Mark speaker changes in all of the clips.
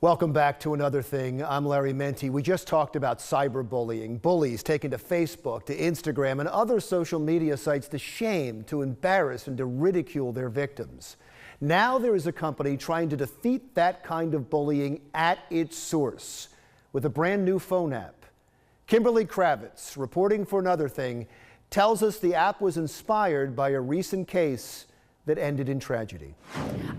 Speaker 1: Welcome back to Another Thing. I'm Larry Menti. We just talked about cyberbullying, bullies taking to Facebook, to Instagram, and other social media sites to shame, to embarrass, and to ridicule their victims. Now there is a company trying to defeat that kind of bullying at its source with a brand new phone app. Kimberly Kravitz, reporting for Another Thing, tells us the app was inspired by a recent case that ended in tragedy.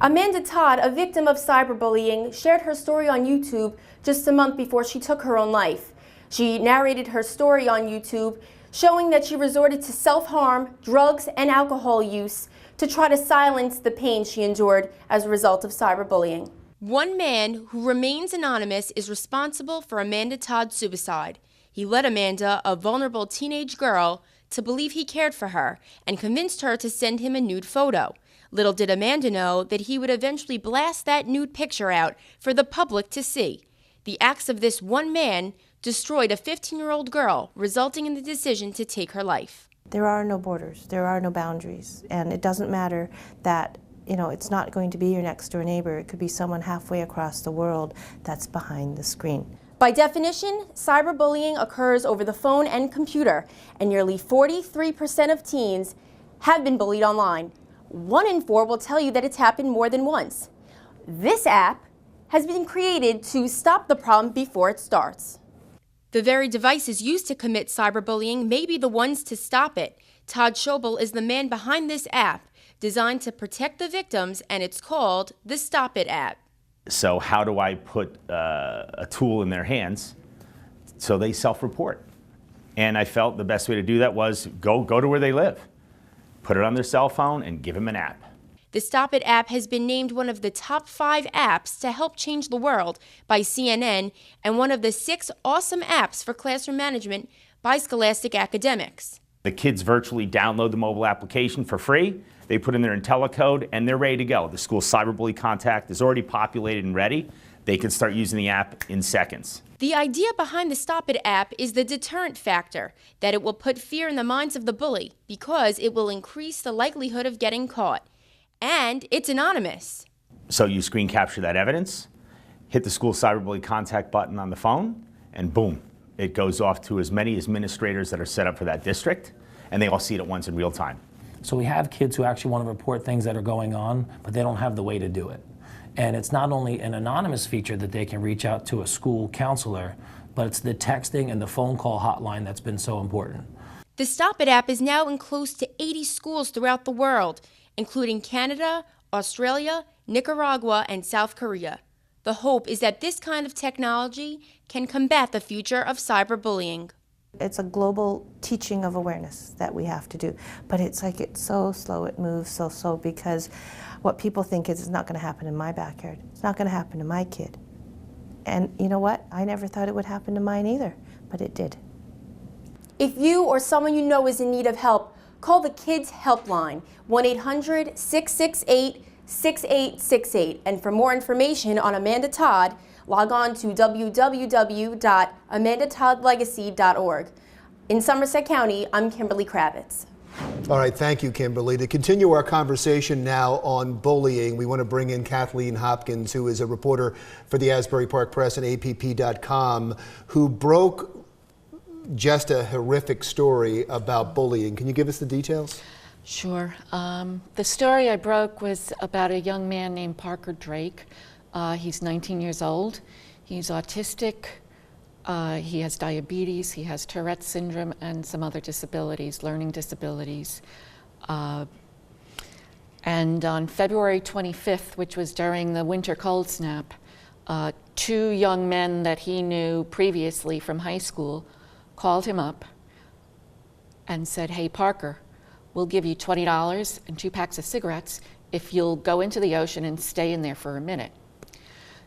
Speaker 2: Amanda Todd, a victim of cyberbullying, shared her story on YouTube just a month before she took her own life. She narrated her story on YouTube, showing that she resorted to self-harm, drugs, and alcohol use to try to silence the pain she endured as a result of cyberbullying. One man who remains anonymous is responsible for Amanda Todd's suicide. He led Amanda, a vulnerable teenage girl, to believe he cared for her and convinced her to send him a nude photo. Little did Amanda know that he would eventually blast that nude picture out for the public to see. The acts of this one man destroyed a 15-year-old girl, resulting in the decision to take her life.
Speaker 3: There are no borders, there are no boundaries, and it doesn't matter that, it's not going to be your next door neighbor. It could be someone halfway across the world that's behind the screen.
Speaker 2: By definition, cyberbullying occurs over the phone and computer, and nearly 43% of teens have been bullied online. 1 in 4 will tell you that it's happened more than once. This app has been created to stop the problem before it starts. The very devices used to commit cyberbullying may be the ones to stop it. Todd Schobel is the man behind this app, designed to protect the victims, and it's called the Stop It app.
Speaker 4: So how do I put a tool in their hands so they self-report? And I felt the best way to do that was go to where they live, put it on their cell phone, and give them an app.
Speaker 2: The Stop It app has been named one of the top 5 apps to help change the world by CNN and one of the 6 awesome apps for classroom management by Scholastic Academics.
Speaker 4: The kids virtually download the mobile application for free. They put in their IntelliCode and they're ready to go. The school cyberbully contact is already populated and ready. They can start using the app in seconds.
Speaker 2: The idea behind the Stop It app is the deterrent factor, that it will put fear in the minds of the bully because it will increase the likelihood of getting caught. And it's anonymous.
Speaker 4: So you screen capture that evidence, hit the school cyberbully contact button on the phone, and boom, it goes off to as many administrators that are set up for that district, and they all see it at once in real time.
Speaker 5: So we have kids who actually want to report things that are going on, but they don't have the way to do it. And it's not only an anonymous feature that they can reach out to a school counselor, but it's the texting and the phone call hotline that's been so important.
Speaker 2: The Stop It app is now in close to 80 schools throughout the world, including Canada, Australia, Nicaragua, and South Korea. The hope is that this kind of technology can combat the future of cyberbullying.
Speaker 3: It's a global teaching of awareness that we have to do, but it's so slow, it moves so slow, because what people think is it's not going to happen in my backyard. It's not going to happen to my kid. And you know what? I never thought it would happen to mine either, but it did.
Speaker 2: If you or someone you know is in need of help, call the Kids Helpline, 1-800-668-6868. And for more information on Amanda Todd, log on to www.amandatoddlegacy.org. In Somerset County, I'm Kimberly Kravitz.
Speaker 1: All right, thank you, Kimberly. To continue our conversation now on bullying, we want to bring in Kathleen Hopkins, who is a reporter for the Asbury Park Press and APP.com, who broke just a horrific story about bullying. Can you give us the details?
Speaker 6: Sure. The story I broke was about a young man named Parker Drake. He's 19 years old. He's autistic. He has diabetes. He has Tourette's syndrome and some other disabilities, learning disabilities. And on February 25th, which was during the winter cold snap, 2 young men that he knew previously from high school called him up and said, "Hey, Parker, we'll give you $20 and 2 packs of cigarettes if you'll go into the ocean and stay in there for a minute."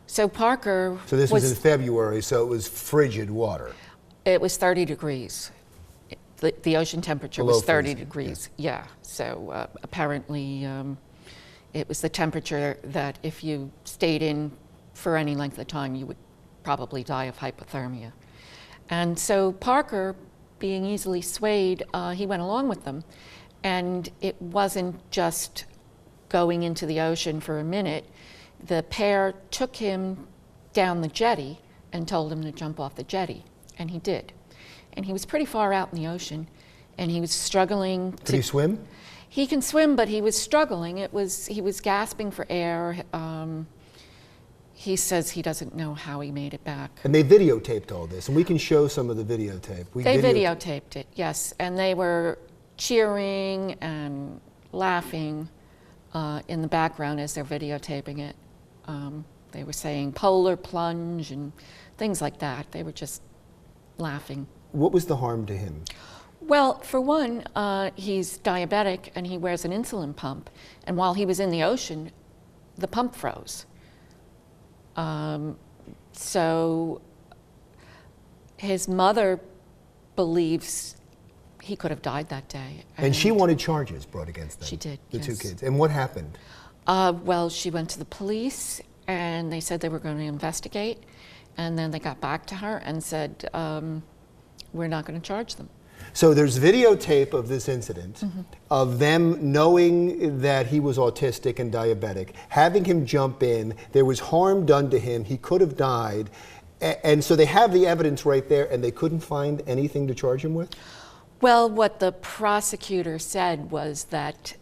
Speaker 6: So Parker
Speaker 1: So this was in February, so it was frigid water.
Speaker 6: It was 30 degrees. The ocean temperature
Speaker 1: Below
Speaker 6: was 30
Speaker 1: freezing,
Speaker 6: degrees. Yeah. So apparently it was the temperature that if you stayed in for any length of time, you would probably die of hypothermia. And so Parker, being easily swayed, he went along with them. And it wasn't just going into the ocean for a minute. The pair took him down the jetty and told him to jump off the jetty, and he did. And he was pretty far out in the ocean, and he was struggling to...
Speaker 1: Could he swim?
Speaker 6: He can swim, but he was struggling. He was gasping for air. He says he doesn't know how he made it back.
Speaker 1: And they videotaped all this, and we can show some of the videotape.
Speaker 6: They videotaped it, yes, and they were cheering and laughing in the background as they're videotaping it. They were saying polar plunge and things like that. They were just laughing.
Speaker 1: What was the harm to him?
Speaker 6: Well, for one, he's diabetic and he wears an insulin pump. And while he was in the ocean, the pump froze. So his mother believes he could have died that day.
Speaker 1: And she wanted charges brought against them.
Speaker 6: She did,
Speaker 1: The
Speaker 6: yes.
Speaker 1: two kids. And what happened?
Speaker 6: Well, she went to the police and they said they were going to investigate. And then they got back to her and said, we're not going to charge them.
Speaker 1: So there's videotape of this incident, of them knowing that he was autistic and diabetic, having him jump in, there was harm done to him, he could have died, and so they have the evidence right there and they couldn't find anything to charge him with?
Speaker 6: Well, what the prosecutor said was that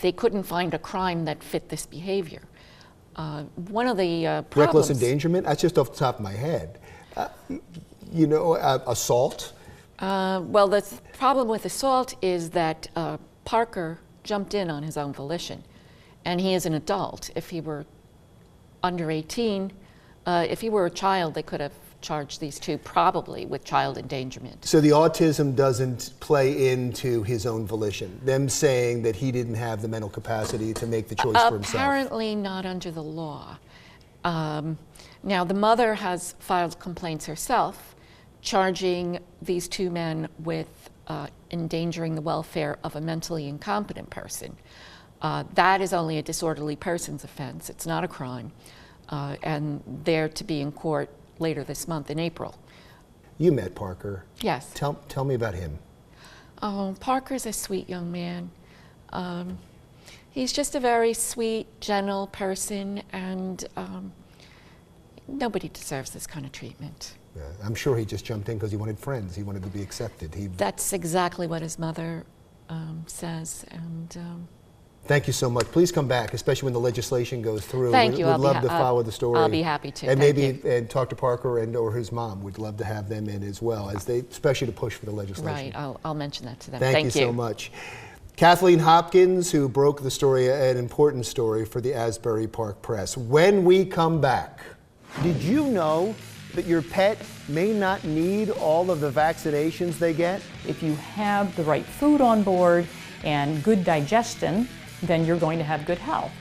Speaker 6: they couldn't find a crime that fit this behavior. One of the problems...
Speaker 1: Reckless endangerment? That's just off the top of my head. Assault?
Speaker 6: Well, the problem with assault is that Parker jumped in on his own volition, and he is an adult. If he were under 18, if he were a child, they could have charged these two probably with child endangerment.
Speaker 1: So the autism doesn't play into his own volition, them saying that he didn't have the mental capacity to make the choice for himself?
Speaker 6: Apparently not under the law. Now, the mother has filed complaints herself, charging these two men with endangering the welfare of a mentally incompetent person. That is only a disorderly person's offense. It's not a crime. And they're to be in court later this month in April.
Speaker 1: You met Parker.
Speaker 6: Yes.
Speaker 1: Tell me about him.
Speaker 6: Oh, Parker's a sweet young man. He's just a very sweet, gentle person, and nobody deserves this kind of treatment.
Speaker 1: Yeah, I'm sure he just jumped in because he wanted friends. He wanted to be accepted.
Speaker 6: That's exactly what his mother says. And
Speaker 1: thank you so much. Please come back, especially when the legislation goes through.
Speaker 6: Thank you.
Speaker 1: We'd love to follow the story.
Speaker 6: I'll be happy to.
Speaker 1: And
Speaker 6: Thank
Speaker 1: maybe
Speaker 6: you.
Speaker 1: talk to Parker or his mom. We'd love to have them in as well, especially to push for the legislation.
Speaker 6: Right. I'll mention that to them.
Speaker 1: Thank you so much. Kathleen Hopkins, who broke the story, an important story for the Asbury Park Press. When we come back, did you know that your pet may not need all of the vaccinations they get?
Speaker 7: If you have the right food on board and good digestion, then you're going to have good health.